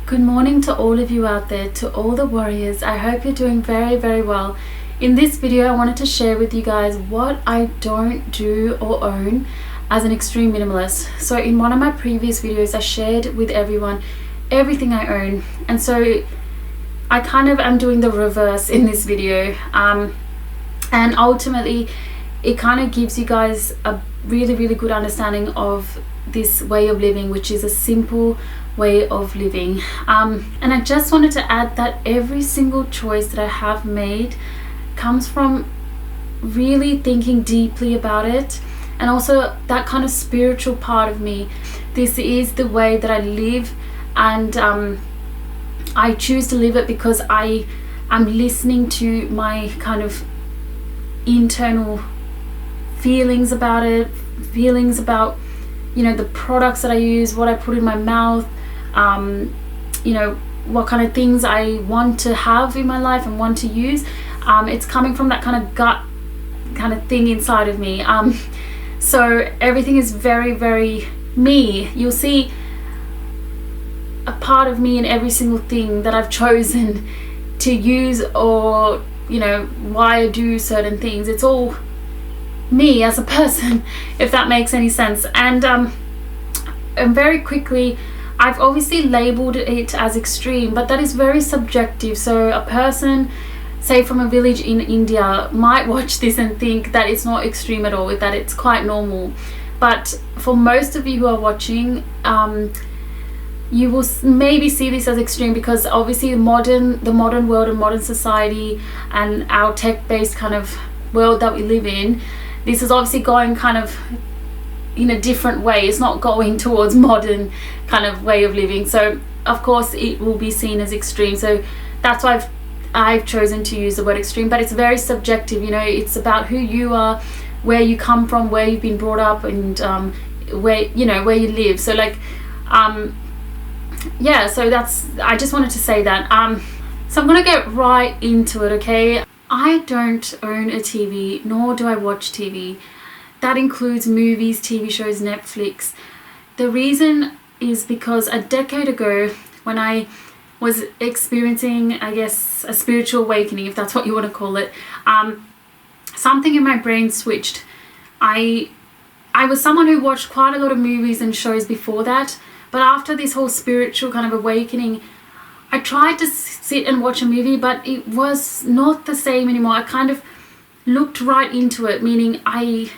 Good morning to all of you out there, to all the warriors. I hope you're doing very, very well. In this video, I wanted to share with you guys what I don't do or own as an extreme minimalist. So in one of my previous videos, I shared with everyone everything I own. And so I kind of am doing the reverse in this video. And ultimately, it kind of gives you guys a really, really good understanding of this way of living, which is a simple way of living. And I just wanted to add that every single choice that I have made comes from really thinking deeply about it, and also that kind of spiritual part of me. This is the way that I live, and I choose to live it because I am listening to my kind of internal feelings about it, feelings about, you know, the products that I use, what I put in my mouth, you know, what kind of things I want to have in my life and want to use. It's coming from that kind of gut kind of thing inside of me. So everything is very, very me. You'll see a part of me in every single thing that I've chosen to use, or, you know, why I do certain things. It's all me as a person, if that makes any sense. And very quickly, I've obviously labeled it as extreme, but that is very subjective. So a person, say from a village in India, might watch this and think that it's not extreme at all, that it's quite normal. But for most of you who are watching, you will maybe see this as extreme because obviously the modern world and modern society and our tech-based kind of world that we live in, this is obviously going kind of in a different way. It's not going towards modern kind of way of living, so of course it will be seen as extreme. So that's why I've chosen to use the word extreme, but it's very subjective. You know, it's about who you are, where you come from, where you've been brought up, and where you live. So like yeah, so I just wanted to say that. So I'm gonna get right into it, okay? I don't own a TV, nor do I watch TV. That includes movies, TV shows, Netflix. The reason is because a decade ago, when I was experiencing, I guess, a spiritual awakening, if that's what you want to call it, something in my brain switched. I was someone who watched quite a lot of movies and shows before that, but after this whole spiritual kind of awakening, I tried to sit and watch a movie, but it was not the same anymore. I kind of looked right into it, meaning I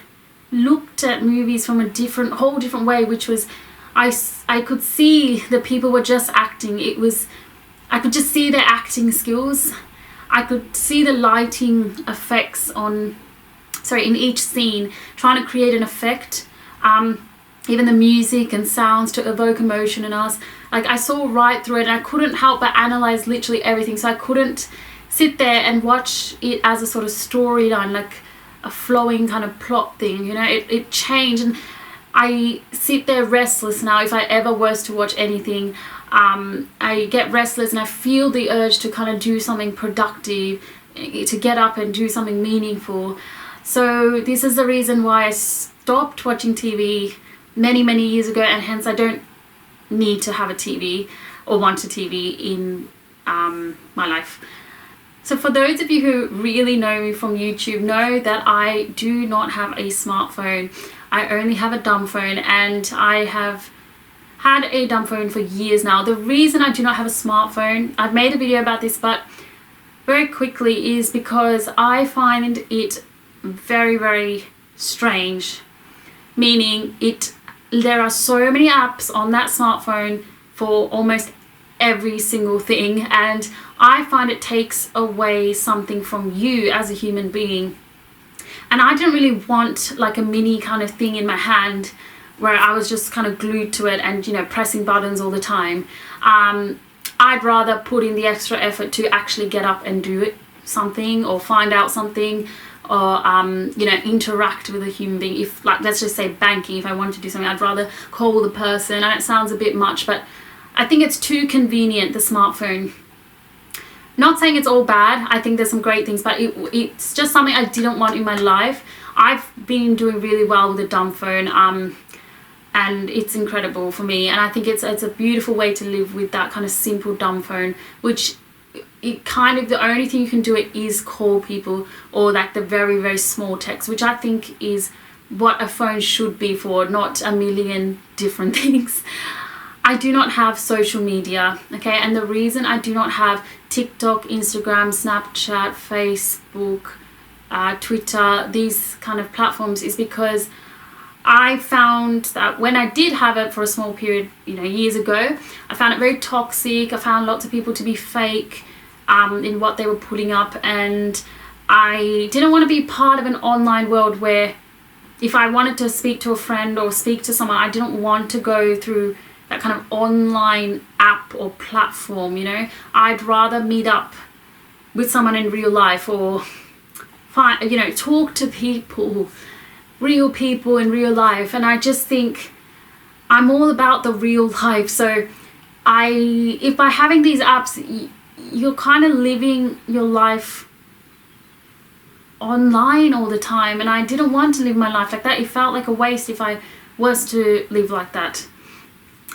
looked at movies from a whole different way, which was I could see the people were just acting. I could just see their acting skills. I could see the lighting effects in each scene, trying to create an effect. Even the music and sounds to evoke emotion in us. Like, I saw right through it, and I couldn't help but analyze literally everything. So I couldn't sit there and watch it as a sort of storyline, like a flowing kind of plot thing, you know. It changed, and I sit there restless now. If I ever was to watch anything, I get restless and I feel the urge to kind of do something productive, to get up and do something meaningful. So this is the reason why I stopped watching TV many, many years ago, and hence I don't need to have a TV or want a TV in my life. So for those of you who really know me from YouTube, know that I do not have a smartphone. I only have a dumb phone, and I have had a dumb phone for years now. The reason I do not have a smartphone, I've made a video about this, but very quickly, is because I find it very, very strange. Meaning there are so many apps on that smartphone for almost every single thing, and I find it takes away something from you as a human being. And I didn't really want like a mini kind of thing in my hand where I was just kind of glued to it and, you know, pressing buttons all the time. I'd rather put in the extra effort to actually get up and do something, or find out something, or you know, interact with a human being. If, like, let's just say banking, if I want to do something, I'd rather call the person. And it sounds a bit much, but I think it's too convenient, the smartphone. Not saying it's all bad. I think there's some great things, but it's just something I didn't want in my life. I've been doing really well with a dumb phone, and it's incredible for me. And I think it's a beautiful way to live with that kind of simple dumb phone, which it kind of, the only thing you can do it is call people, or like the very, very small text, which I think is what a phone should be for, not a million different things. I do not have social media, okay? And the reason I do not have TikTok, Instagram, Snapchat, Facebook, Twitter, these kind of platforms, is because I found that when I did have it for a small period, years ago, I found it very toxic. I found lots of people to be fake in what they were putting up, and I didn't want to be part of an online world where if I wanted to speak to a friend or speak to someone, I didn't want to go through that kind of online app or platform, I'd rather meet up with someone in real life, or talk to people, real people in real life. And I just think I'm all about the real life. So if by having these apps, you're kind of living your life online all the time, and I didn't want to live my life like that. It felt like a waste if I was to live like that.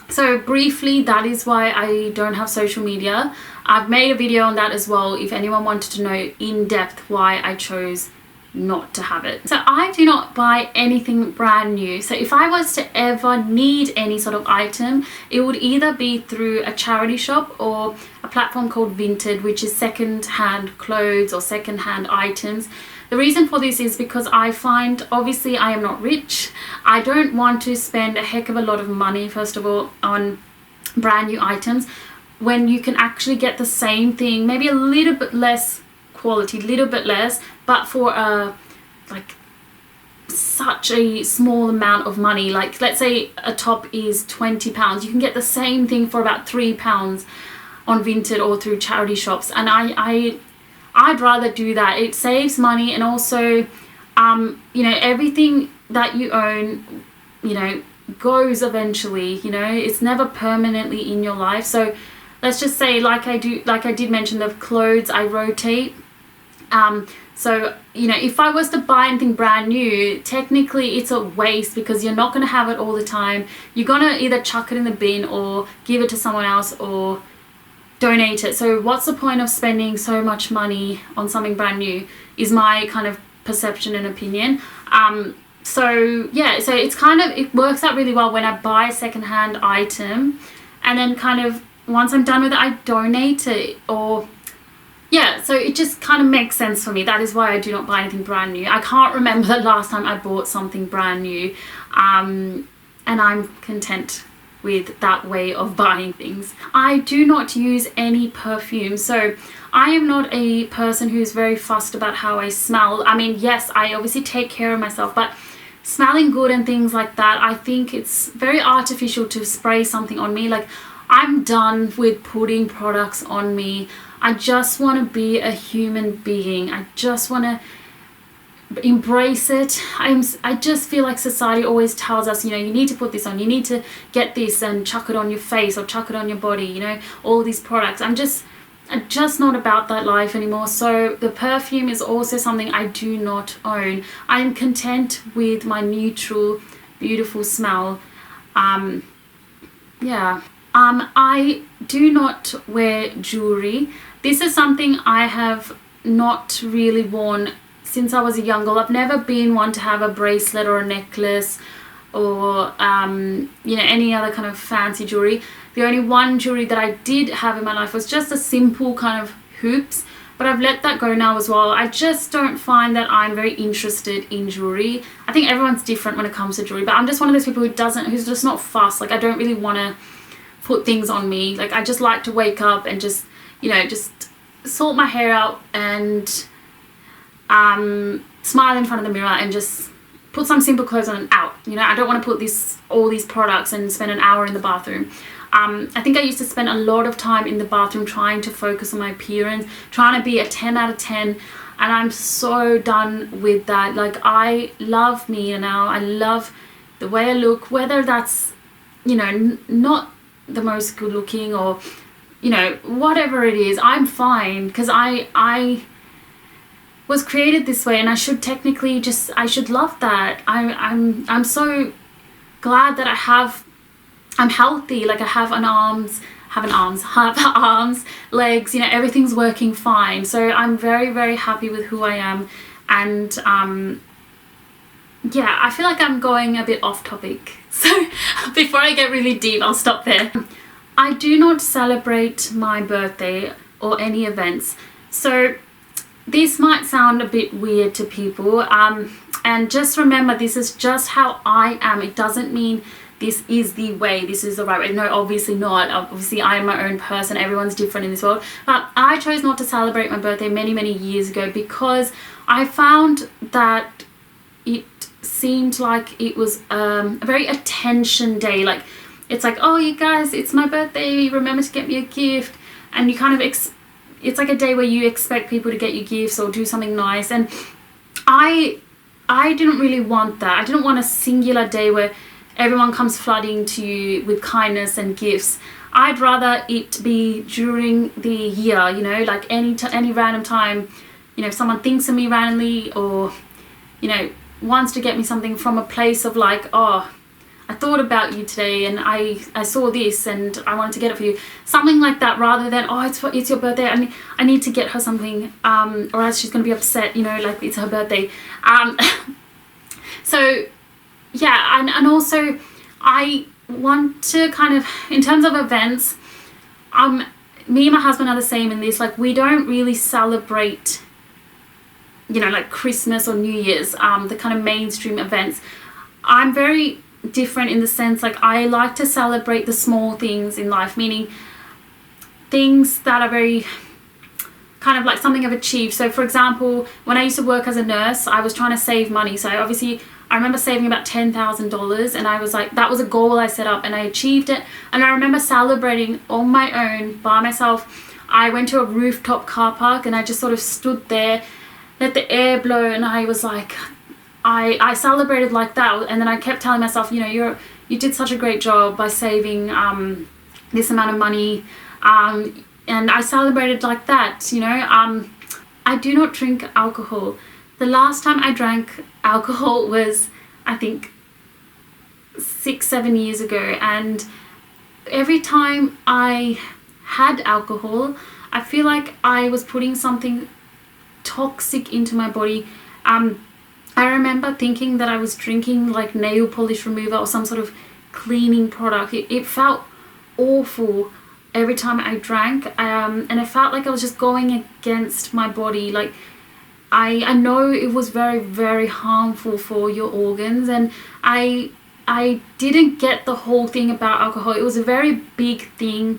So briefly, that is why I don't have social media. I've made a video on that as well, if anyone wanted to know in depth why I chose not to have it. So I do not buy anything brand new. So if I was to ever need any sort of item, it would either be through a charity shop or a platform called Vinted, which is second-hand clothes or second-hand items. The reason for this is because I find, obviously I am not rich. I don't want to spend a heck of a lot of money, first of all, on brand new items when you can actually get the same thing, maybe a little bit less quality, little bit less, but for such a small amount of money. Like, let's say a top is £20, you can get the same thing for about £3 on Vinted or through charity shops, and I'd rather do that. It saves money, and also everything that you own goes eventually. It's never permanently in your life. So let's just say, like I did mention, the clothes I rotate. So if I was to buy anything brand new, technically it's a waste, because you're not going to have it all the time. You're going to either chuck it in the bin or give it to someone else or donate it. So what's the point of spending so much money on something brand new, is my kind of perception and opinion. So it's kind of, it works out really well when I buy a secondhand item, and then kind of once I'm done with it, I donate it, or so it just kind of makes sense for me. That is why I do not buy anything brand new. I can't remember the last time I bought something brand new, and I'm content with that way of buying things. I do not use any perfume, so I am not a person who's very fussed about how I smell. I mean, yes, I obviously take care of myself, but smelling good and things like that, I think it's very artificial to spray something on me. Like, I'm done with putting products on me. I just want to be a human being. I just want to embrace it. I just feel like society always tells us, you need to put this on, you need to get this and chuck it on your face or chuck it on your body, all these products. I'm just not about that life anymore. So the perfume is also something I do not own. I am content with my neutral, beautiful smell. I do not wear jewelry. This is something I have not really worn since I was a young girl. I've never been one to have a bracelet or a necklace or any other kind of fancy jewelry. The only one jewelry that I did have in my life was just a simple kind of hoops, but I've let that go now as well. I just don't find that I'm very interested in jewelry. I think everyone's different when it comes to jewelry, but I'm just one of those people who's just not fussed. Like, I don't really want to put things on me. Like, I just like to wake up and just sort my hair out and smile in front of the mirror and just put some simple clothes on and out. I don't want to put all these products and spend an hour in the bathroom. I think I used to spend a lot of time in the bathroom trying to focus on my appearance, trying to be a 10 out of 10, and I'm so done with that. Like, I love me now. I love the way I look, whether that's not the most good looking or whatever it is. I'm fine, because I was created this way, and I should technically I should love that. I'm so glad that I'm healthy. Like I have arms, legs, you know, everything's working fine. So I'm very, very happy with who I am. And yeah, I feel like I'm going a bit off topic. So before I get really deep, I'll stop there. I do not celebrate my birthday or any events. So this might sound a bit weird to people. And just remember, this is just how I am. It doesn't mean this is the way, this is the right way. No, obviously not. Obviously, I am my own person. Everyone's different in this world. But I chose not to celebrate my birthday many, many years ago because I found that it seemed like it was a very attention day. Like, it's like, oh, you guys, it's my birthday. Remember to get me a gift. And you kind of, it's like a day where you expect people to get you gifts or do something nice. And I didn't really want that. I didn't want a singular day where everyone comes flooding to you with kindness and gifts. I'd rather it be during the year, you know, like any random time, you know, if someone thinks of me randomly or, you know, wants to get me something from a place of like, oh, I thought about you today and I saw this and I wanted to get it for you. Something like that, rather than, oh, it's your birthday, I need to get her something, or else she's going to be upset, you know, like it's her birthday. So yeah, and also I want to kind of, in terms of events, me and my husband are the same in this. Like, we don't really celebrate, you know, like Christmas or New Year's, the kind of mainstream events. I'm very different in the sense, like, I like to celebrate the small things in life, meaning things that are very kind of like something I've achieved. So for example, when I used to work as a nurse, I was trying to save money. So obviously I remember saving about $10,000 and I was like, that was a goal I set up and I achieved it. And I remember celebrating on my own by myself. I went to a rooftop car park and I just sort of stood there, let the air blow, and I was like, I celebrated like that. And then I kept telling myself, you know, you did such a great job by saving this amount of money, and I celebrated like that, you know. I do not drink alcohol. The last time I drank alcohol was, I think, 6-7 years ago, and every time I had alcohol, I feel like I was putting something toxic into my body. I remember thinking that I was drinking like nail polish remover or some sort of cleaning product. It felt awful every time I drank, and it felt like I was just going against my body. Like, I know it was very, very harmful for your organs, and I didn't get the whole thing about alcohol. It was a very big thing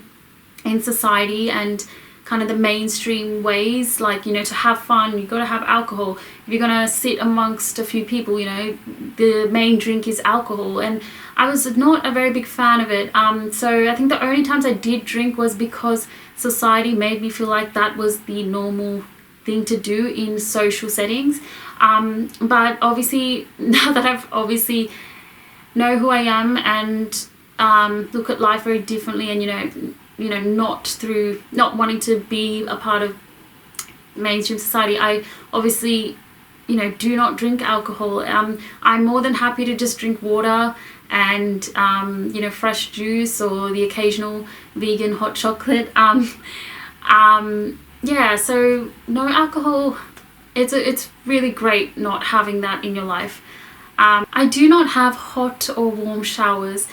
in society and kind of the mainstream ways, like, you know, to have fun, you got to have alcohol. If you're gonna sit amongst a few people, you know, the main drink is alcohol, and I was not a very big fan of it. So I think the only times I did drink was because society made me feel like that was the normal thing to do in social settings. But obviously, now that I've obviously know who I am and look at life very differently, and you know, not wanting to be a part of mainstream society, I obviously, you know, do not drink alcohol. I'm more than happy to just drink water and you know, fresh juice or the occasional vegan hot chocolate. Yeah, so no alcohol. It's really great not having that in your life. I do not have hot or warm showers.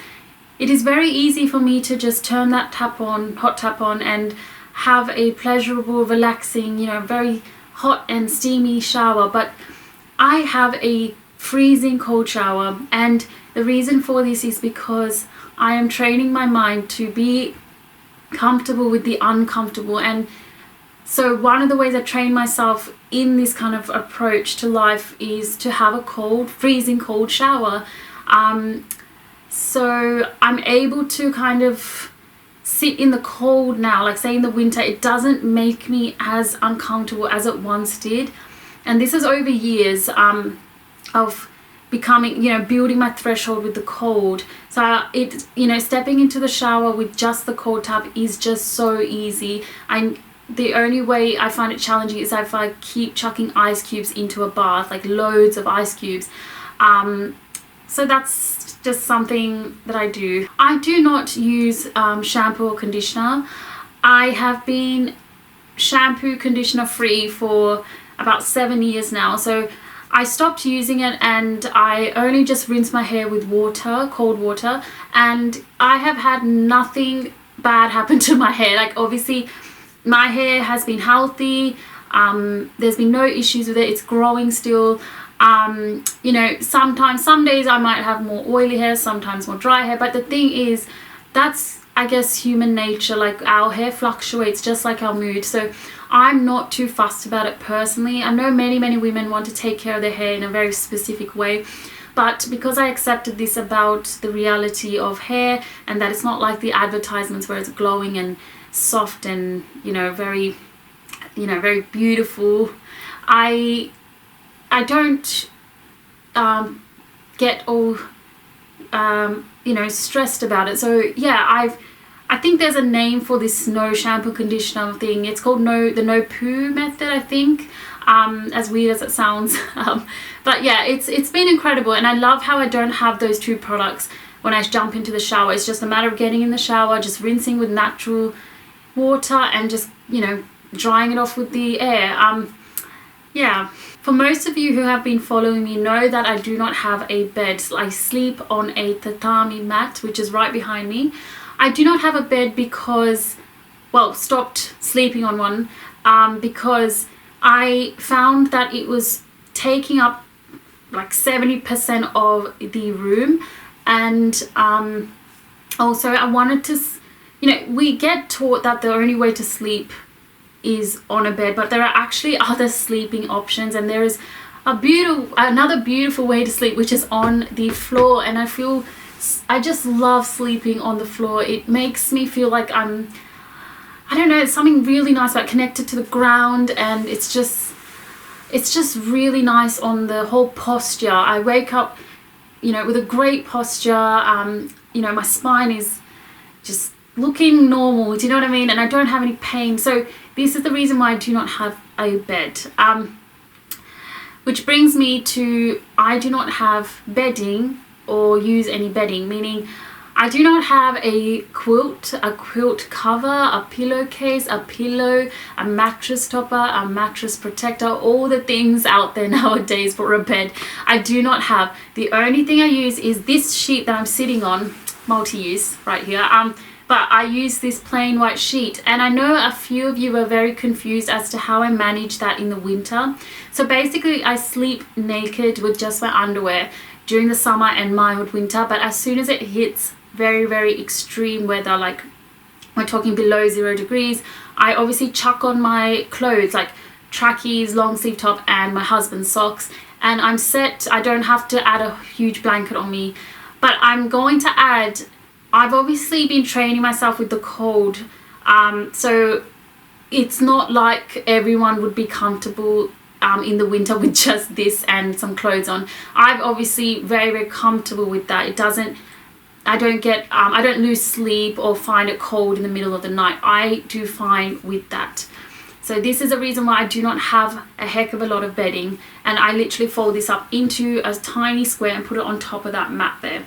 It is very easy for me to just turn that hot tap on, and have a pleasurable, relaxing, you know, very hot and steamy shower. But I have a freezing cold shower, and the reason for this is because I am training my mind to be comfortable with the uncomfortable. And so one of the ways I train myself in this kind of approach to life is to have a freezing cold shower. So I'm able to kind of sit in the cold now. Like, say in the winter, it doesn't make me as uncomfortable as it once did. And this is over years of becoming, you know, building my threshold with the cold. So it, you know, stepping into the shower with just the cold tap is just so easy. The only way I find it challenging is if I keep chucking ice cubes into a bath, like loads of ice cubes. So that's just something that I do. I do not use shampoo or conditioner. I have been shampoo conditioner free for about 7 years now, so I stopped using it and I only just rinse my hair with water, cold water, and I have had nothing bad happen to my hair. Like, obviously my hair has been healthy, there's been no issues with it, it's growing still. You know, sometimes, some days I might have more oily hair, sometimes more dry hair, but the thing is, that's, I guess, human nature. Like, our hair fluctuates just like our mood, so I'm not too fussed about it personally. I know many women want to take care of their hair in a very specific way, but because I accepted this about the reality of hair, and that it's not like the advertisements where it's glowing and soft and, you know, very beautiful, I don't get all you know, stressed about it. So yeah, I think there's a name for this no shampoo conditioner thing. It's called the no poo method, I think, as weird as it sounds. But yeah, it's been incredible, and I love how I don't have those two products when I jump into the shower. It's just a matter of getting in the shower, just rinsing with natural water and just, you know, drying it off with the air. Yeah, for most of you who have been following me know that I do not have a bed. I sleep on a tatami mat, which is right behind me. I do not have a bed because, well, stopped sleeping on one because I found that it was taking up like 70% of the room, and also I wanted to, you know, we get taught that the only way to sleep is on a bed, but there are actually other sleeping options, and there is another beautiful way to sleep, which is on the floor. And I just love sleeping on the floor. It makes me feel like I don't know, it's something really nice about connected to the ground, and it's just really nice on the whole posture. I wake up, you know, with a great posture. You know, my spine is just looking normal, do you know what I mean? And I don't have any pain. So this is the reason why I do not have a bed. Which brings me to, I do not have bedding or use any bedding, meaning I do not have a quilt cover, a pillowcase, a pillow, a mattress topper, a mattress protector, all the things out there nowadays for a bed. I do not have. The only thing I use is this sheet that I'm sitting on, multi-use right here. But I use this plain white sheet, and I know a few of you are very confused as to how I manage that in the winter. So basically I sleep naked with just my underwear during the summer and mild winter, but as soon as it hits very extreme weather, like we're talking below 0 degrees, I obviously chuck on my clothes like trackies, long sleeve top, and my husband's socks, and I'm set. I don't have to add a huge blanket on me, but I'm going to add, I've obviously been training myself with the cold, so it's not like everyone would be comfortable in the winter with just this and some clothes on. I'm obviously very comfortable with that. I don't lose sleep or find it cold in the middle of the night. I do fine with that. So this is the reason why I do not have a heck of a lot of bedding, and I literally fold this up into a tiny square and put it on top of that mat there.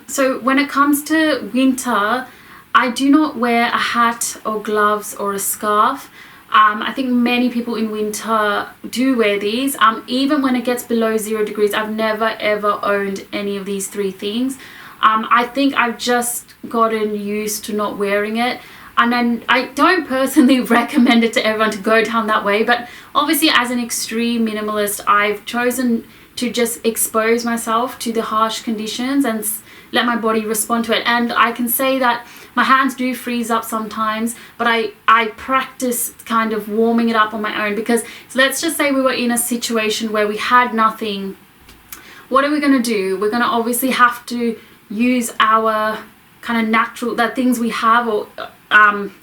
So when it comes to winter, I do not wear a hat or gloves or a scarf. I think many people in winter do wear these. Even when it gets below 0 degrees, I've never ever owned any of these three things. I think I've just gotten used to not wearing it. And then I don't personally recommend it to everyone to go down that way, but obviously as an extreme minimalist, I've chosen to just expose myself to the harsh conditions and let my body respond to it. And I can say that my hands do freeze up sometimes, but I practice kind of warming it up on my own, because so let's just say we were in a situation where we had nothing. What are we going to do? We're going to obviously have to use our kind of natural, that things we have or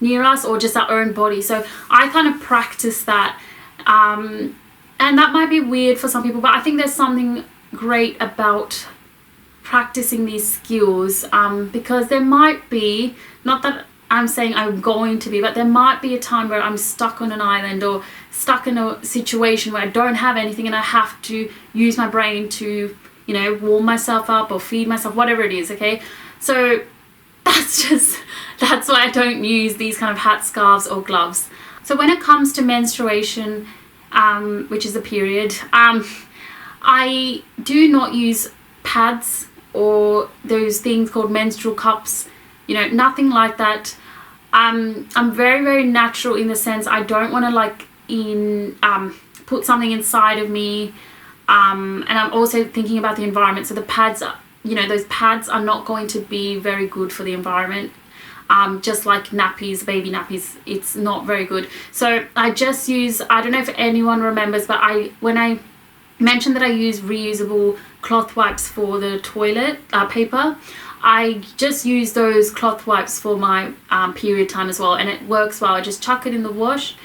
near us, or just our own body. So I kind of practice that, and that might be weird for some people, but I think there's something great about practicing these skills, because there might be, not that I'm saying I'm going to be, but there might be a time where I'm stuck on an island or stuck in a situation where I don't have anything and I have to use my brain to you know, warm myself up or feed myself, whatever it is, okay? So that's why I don't use these kind of hats, scarves or gloves. So when it comes to menstruation, which is a period, I do not use pads or those things called menstrual cups, you know, nothing like that. I'm very, very natural in the sense I don't want to like put something inside of me, and I'm also thinking about the environment. So the pads, you know, those pads are not going to be very good for the environment. Just like nappies, baby nappies, it's not very good. So I just use, I don't know if anyone remembers, but when I mentioned that I use reusable cloth wipes for the toilet paper, I just use those cloth wipes for my period time as well, and it works well. I just chuck it in the wash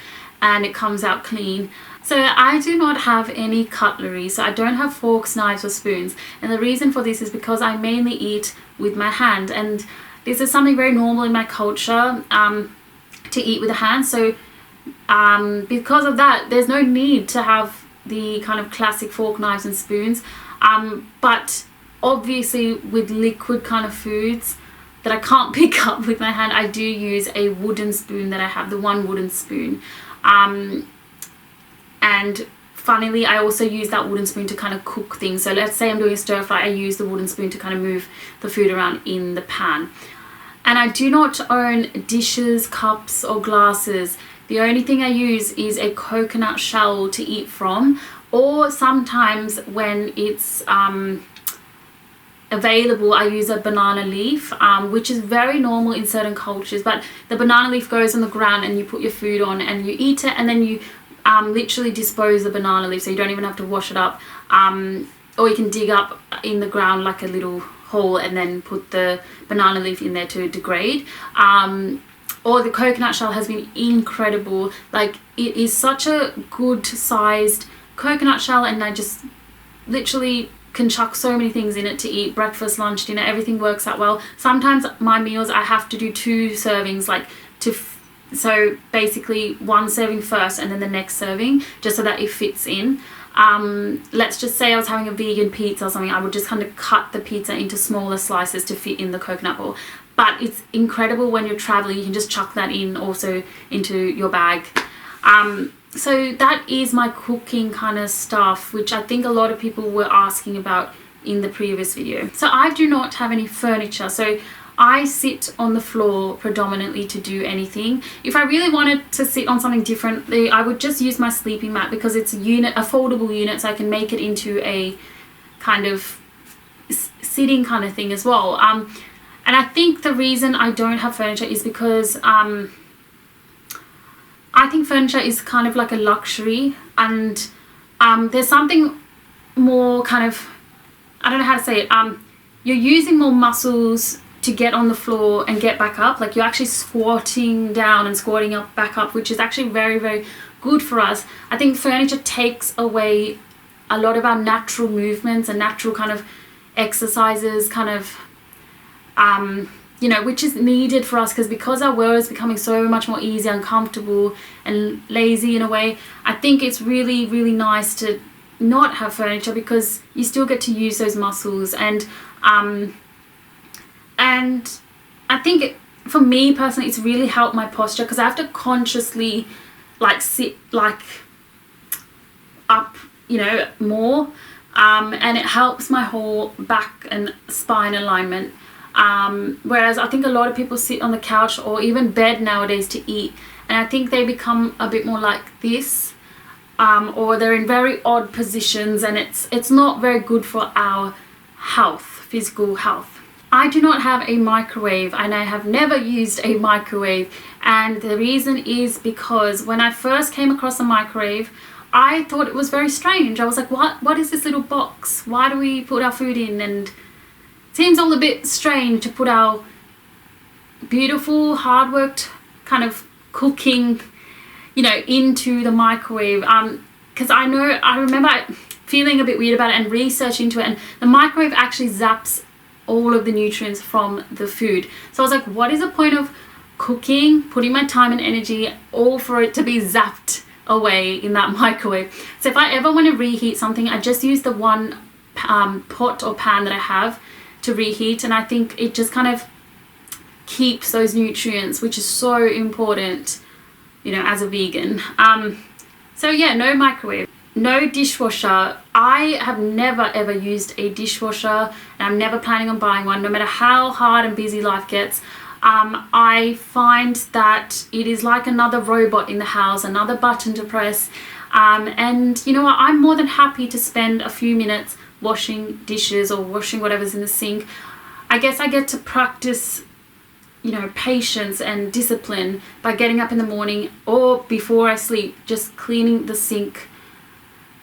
and it comes out clean. So I do not have any cutlery, so I don't have forks, knives or spoons, and the reason for this is because I mainly eat with my hand, and this is something very normal in my culture, to eat with a hand. So because of that, there's no need to have the kind of classic fork, knives and spoons, but obviously with liquid kind of foods that I can't pick up with my hand, I do use a wooden spoon that I have, the one wooden spoon. And funnily, I also use that wooden spoon to kind of cook things. So let's say I'm doing a stir fry, I use the wooden spoon to kind of move the food around in the pan. And I do not own dishes, cups or glasses. The only thing I use is a coconut shell to eat from, or sometimes when it's available, I use a banana leaf, which is very normal in certain cultures. But the banana leaf goes on the ground and you put your food on and you eat it, and then you literally dispose the banana leaf, so you don't even have to wash it up. Or you can dig up in the ground like a little hole and then put the banana leaf in there to degrade. Or the coconut shell has been incredible. Like, it is such a good sized coconut shell, and I just literally can chuck so many things in it to eat: breakfast, lunch, dinner, everything works out well. Sometimes my meals I have to do 2 servings, like so basically 1 serving first and then the next serving, just so that it fits in. Let's just say I was having a vegan pizza or something, I would just kind of cut the pizza into smaller slices to fit in the coconut ball. But it's incredible when you're traveling, you can just chuck that in also into your bag. So that is my cooking kind of stuff, which I think a lot of people were asking about in the previous video. So I do not have any furniture, so I sit on the floor predominantly to do anything. If I really wanted to sit on something differently, I would just use my sleeping mat, because it's a foldable unit, so I can make it into a kind of sitting kind of thing as well. And I think the reason I don't have furniture is because I think furniture is kind of like a luxury, and there's something more kind of, I don't know how to say it, you're using more muscles to get on the floor and get back up. Like, you're actually squatting down and squatting up back up, which is actually very, very good for us. I think furniture takes away a lot of our natural movements and natural kind of exercises, kind of you know, which is needed for us, because our world is becoming so much more easy, uncomfortable and lazy in a way. I think it's really, really nice to not have furniture, because you still get to use those muscles. And I think for me personally, it's really helped my posture, because I have to consciously like sit like up, you know, more, and it helps my whole back and spine alignment. Whereas I think a lot of people sit on the couch or even bed nowadays to eat, and I think they become a bit more like this, or they're in very odd positions, and it's not very good for our health, physical health. I do not have a microwave, and I have never used a microwave, and the reason is because when I first came across a microwave, I thought it was very strange. I was like, what is this little box? Why do we put our food in? And it seems all a bit strange to put our beautiful, hard-worked kind of cooking, you know, into the microwave. Because I remember feeling a bit weird about it and research into it, and the microwave actually zaps all of the nutrients from the food. So I was like, what is the point of cooking, putting my time and energy, all for it to be zapped away in that microwave? So if I ever want to reheat something, I just use the 1 pot or pan that I have to reheat, and I think it just kind of keeps those nutrients, which is so important, you know, as a vegan. So yeah, no microwave, no dishwasher. I have never ever used a dishwasher, and I'm never planning on buying one, no matter how hard and busy life gets. I find that it is like another robot in the house, another button to press. And you know what, I'm more than happy to spend a few minutes washing dishes or washing whatever's in the sink. I guess I get to practice, you know, patience and discipline by getting up in the morning or before I sleep, just cleaning the sink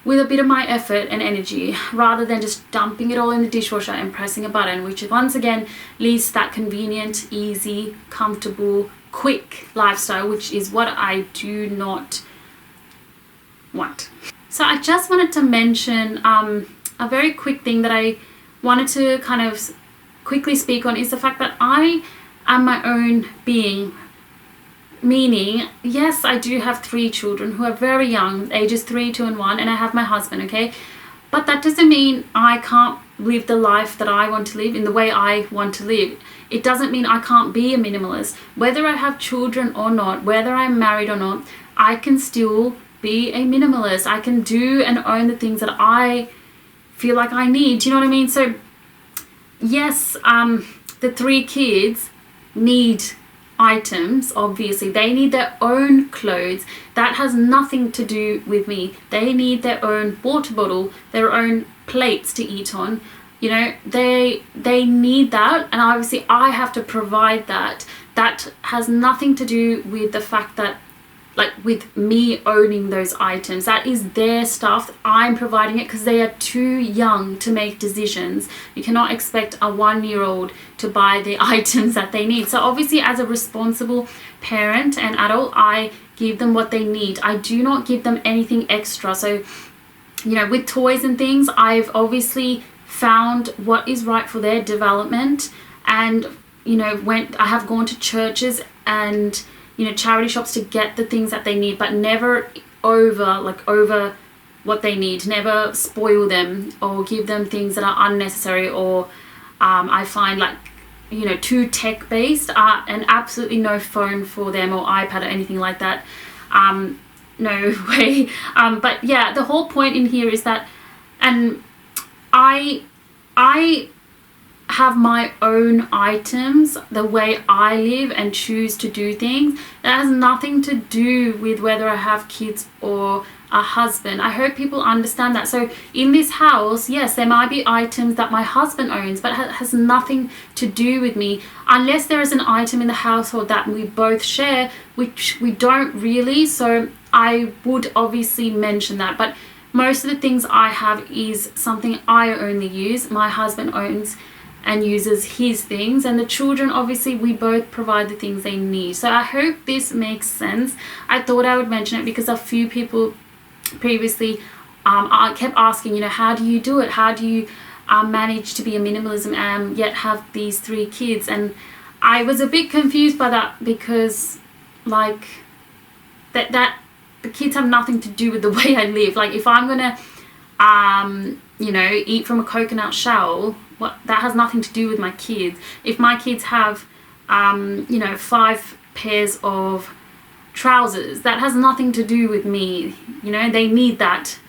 with a bit of my effort and energy, rather than just dumping it all in the dishwasher and pressing a button, which once again leads to that convenient, easy, comfortable, quick lifestyle, which is what I do not want. So I just wanted to mention a very quick thing that I wanted to kind of quickly speak on, is the fact that I am my own being. Meaning, yes, I do have 3 children who are very young, ages 3, 2 and 1, and I have my husband, okay? But that doesn't mean I can't live the life that I want to live in the way I want to live. It doesn't mean I can't be a minimalist. Whether I have children or not, whether I'm married or not, I can still be a minimalist. I can do and own the things that I feel like I need. Do you know what I mean? So yes, the 3 kids need items. Obviously they need their own clothes. That has nothing to do with me. They need their own water bottle, their own plates to eat on. You know, they need that, and obviously I have to provide that. That has nothing to do with the fact that, like, with me owning those items. That is their stuff. I'm providing it because they are too young to make decisions. You cannot expect a 1-year-old to buy the items that they need. So obviously, as a responsible parent and adult, I give them what they need. I do not give them anything extra. So, you know, with toys and things, I've obviously found what is right for their development. And, you know, I have gone to churches and, you know, charity shops to get the things that they need, but never over what they need. Never spoil them or give them things that are unnecessary, or I find, like, you know, too tech based, and absolutely no phone for them or iPad or anything like that. No way. But yeah, the whole point in here is that, and I have my own items, the way I live and choose to do things. That has nothing to do with whether I have kids or a husband. I hope people understand that. So in this house, yes, there might be items that my husband owns, but it has nothing to do with me, unless there is an item in the household that we both share, which we don't really. So I would obviously mention that, but most of the things I have is something I only use. My husband owns and uses his things, and the children, obviously we both provide the things they need. So I hope this makes sense. I thought I would mention it because a few people previously I kept asking, you know, how do you do it? How do you manage to be a minimalism and yet have these 3 kids? And I was a bit confused by that, because like that the kids have nothing to do with the way I live. Like, if I'm gonna you know, eat from a coconut shell, that has nothing to do with my kids. If my kids have you know, 5 pairs of trousers, that has nothing to do with me. You know, they need that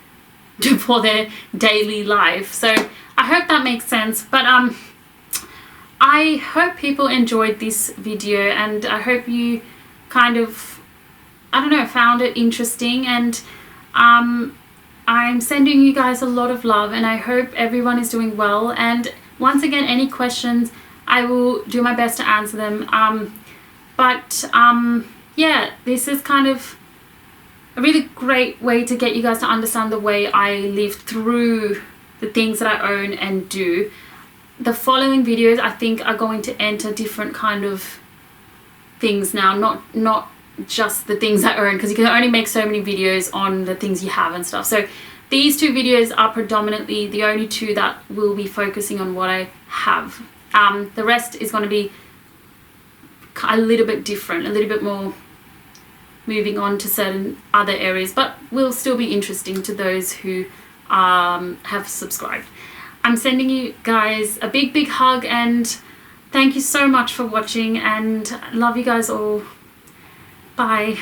for their daily life. So I hope that makes sense. But I hope people enjoyed this video, and I hope you kind of, I don't know, found it interesting. And I'm sending you guys a lot of love, and I hope everyone is doing well. And once again, any questions, I will do my best to answer them. Yeah, this is kind of a really great way to get you guys to understand the way I live through the things that I own and do. The following videos, I think, are going to enter different kind of things now, not just the things I own, because you can only make so many videos on the things you have and stuff. So these 2 videos are predominantly the only 2 that will be focusing on what I have. The rest is going to be a little bit different, a little bit more moving on to certain other areas, but will still be interesting to those who have subscribed. I'm sending you guys a big hug, and thank you so much for watching, and love you guys all. Bye.